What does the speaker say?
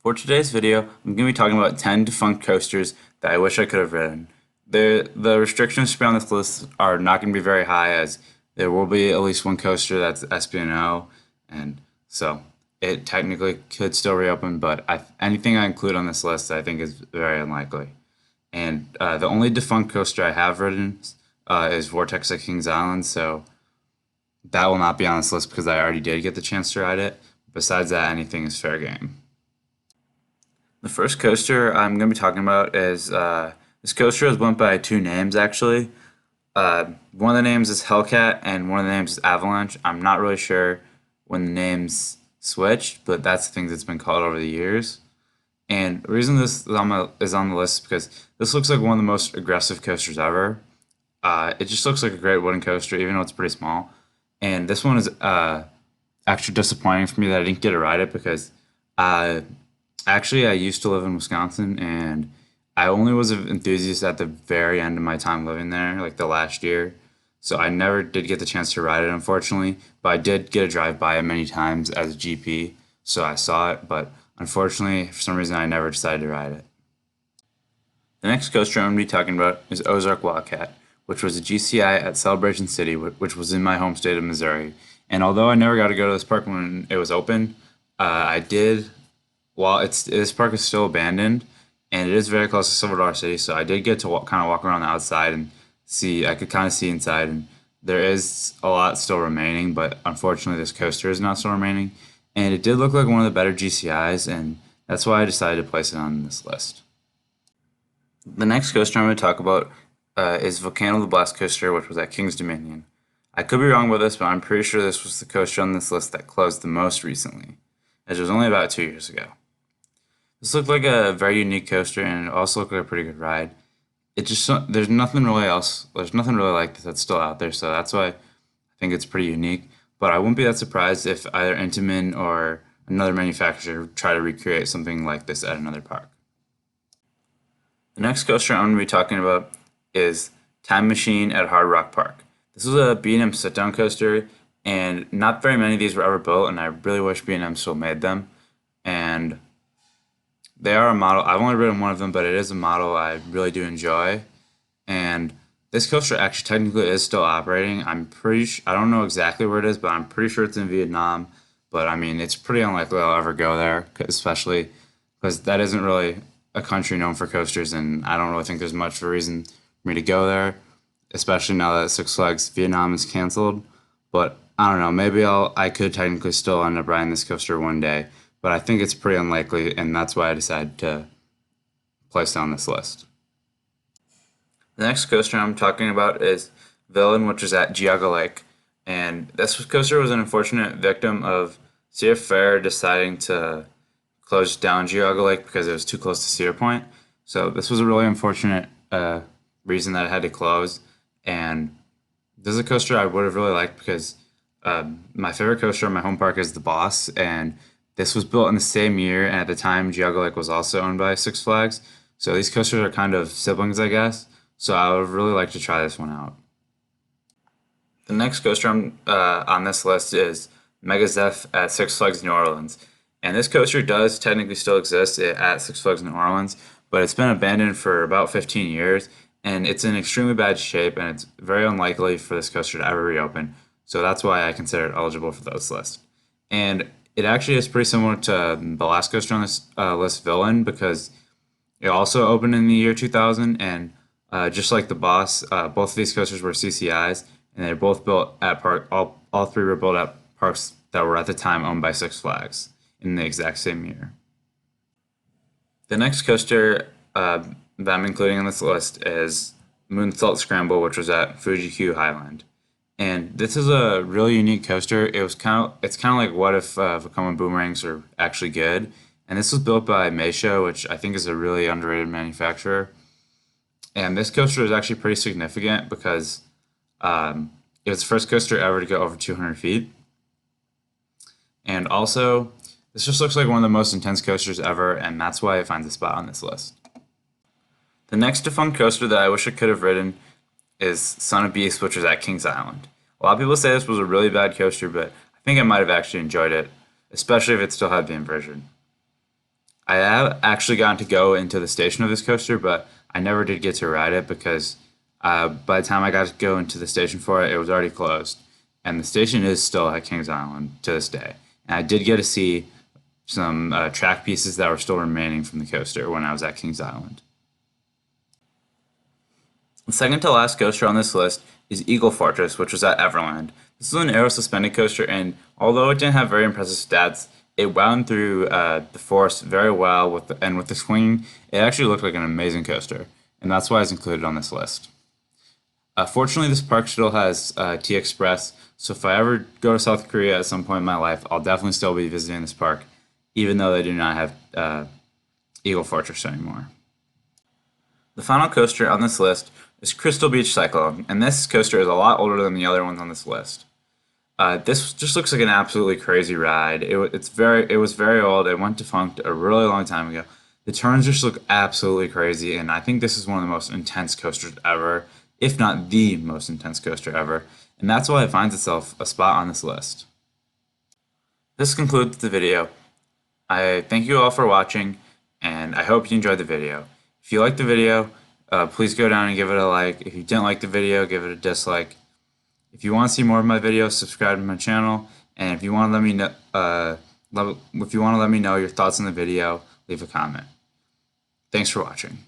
For today's video, I'm going to be talking about 10 defunct coasters that I wish I could have ridden. The restrictions to be on this list are not going to be very high, as there will be at least one coaster that's SPNO, and so it technically could still reopen, but anything I include on this list I think is very unlikely. And the only defunct coaster I have ridden is Vortex at Kings Island, so that will not be on this list because I already did get the chance to ride it. Besides that, anything is fair game. The first coaster I'm going to be talking about is this coaster is went by two names actually. One of the names is Hellcat and one of the names is Avalanche. I'm not really sure when the names switched, but that's the thing that's been called over the years. And the reason this is on the list is because this looks like one of the most aggressive coasters ever. It just looks like a great wooden coaster, even though it's pretty small. And this one is actually disappointing for me that I didn't get to ride it because actually I used to live in Wisconsin and I only was an enthusiast at the very end of my time living there, like the last year. So I never did get the chance to ride it, unfortunately. But I did get a drive by it many times as a GP, so I saw it. But unfortunately, for some reason, I never decided to ride it. The next coaster I'm going to be talking about is Ozark Walk, which was a GCI at Celebration City, which was in my home state of Missouri. And although I never got to go to this park when it was open, I did. While this park is still abandoned, and it is very close to Silver Dollar City, so I did get to kind of walk around the outside and see. I could kind of see inside, and there is a lot still remaining, but unfortunately, this coaster is not still remaining. And it did look like one of the better GCIs, and that's why I decided to place it on this list. The next coaster I'm going to talk about is Volcano the Blast Coaster, which was at King's Dominion. I could be wrong with this, but I'm pretty sure this was the coaster on this list that closed the most recently, as it was only about 2 years ago. This looked like a very unique coaster, and it also looked like a pretty good ride. There's nothing really else. There's nothing really like this that's still out there, so that's why I think it's pretty unique. But I wouldn't be that surprised if either Intamin or another manufacturer try to recreate something like this at another park. The next coaster I'm going to be talking about is Time Machine at Hard Rock Park. This was a B&M sit-down coaster, and not very many of these were ever built, and I really wish B&M still made them. And they are a model. I've only ridden one of them, but it is a model I really do enjoy. And this coaster actually technically is still operating. I don't know exactly where it is, but I'm pretty sure it's in Vietnam. But I mean, it's pretty unlikely I'll ever go there, especially because that isn't really a country known for coasters, and I don't really think there's much of a reason for me to go there, especially now that Six Flags Vietnam is canceled. But I don't know, maybe I could technically still end up riding this coaster one day, but I think it's pretty unlikely, and that's why I decided to place it on this list. The next coaster I'm talking about is Villain, which is at Geauga Lake, and this coaster was an unfortunate victim of Cedar Fair deciding to close down Geauga Lake because it was too close to Cedar Point. So this was a really unfortunate reason that it had to close, and this is a coaster I would have really liked because my favorite coaster in my home park is the Boss, and this was built in the same year, and at the time, Geauga Lake was also owned by Six Flags. So these coasters are kind of siblings, I guess. So I would really like to try this one out. The next coaster on this list is Mega Zeph at Six Flags New Orleans. And this coaster does technically still exist at Six Flags New Orleans, but it's been abandoned for about 15 years, and it's in extremely bad shape, and it's very unlikely for this coaster to ever reopen. So that's why I consider it eligible for this list. And it actually is pretty similar to the last coaster on this list, Villain, because it also opened in the year 2000, and just like the Boss, both of these coasters were CCIs, and they're both built at park. All three were built at parks that were at the time owned by Six Flags in the exact same year. The next coaster that I'm including on this list is Moonsault Scramble, which was at Fuji-Q Highland. And this is a really unique coaster. It's kind of like what if Vekoma boomerangs are actually good. And this was built by Meisha, which I think is a really underrated manufacturer. And this coaster is actually pretty significant because it was the first coaster ever to go over 200 feet. And also, this just looks like one of the most intense coasters ever, and that's why it finds a spot on this list. The next defunct coaster that I wish I could have ridden is Son of Beast, which was at Kings Island. A lot of people say this was a really bad coaster, but I think I might have actually enjoyed it, especially if it still had the inversion. I have actually gotten to go into the station of this coaster, but I never did get to ride it because by the time I got to go into the station for it, it was already closed. And the station is still at Kings Island to this day. And I did get to see some track pieces that were still remaining from the coaster when I was at Kings Island. The second to last coaster on this list is Eagle Fortress, which was at Everland. This is an aero suspended coaster, and although it didn't have very impressive stats, it wound through the forest very well, with the swing, it actually looked like an amazing coaster, and that's why it's included on this list. Fortunately, this park still has T-Express, so if I ever go to South Korea at some point in my life, I'll definitely still be visiting this park, even though they do not have Eagle Fortress anymore. The final coaster on this list is Crystal Beach Cyclone, and this coaster is a lot older than the other ones on this list. This just looks like an absolutely crazy ride. It was very old. It went defunct a really long time ago. The turns just look absolutely crazy, and I think this is one of the most intense coasters ever, if not the most intense coaster ever, and that's why it finds itself a spot on this list. This concludes the video. I thank you all for watching, and I hope you enjoyed the video. If you liked the video, please go down and give it a like. If you didn't like the video, give it a dislike. If you want to see more of my videos, subscribe to my channel. And if you want to let me know, your thoughts on the video, leave a comment. Thanks for watching.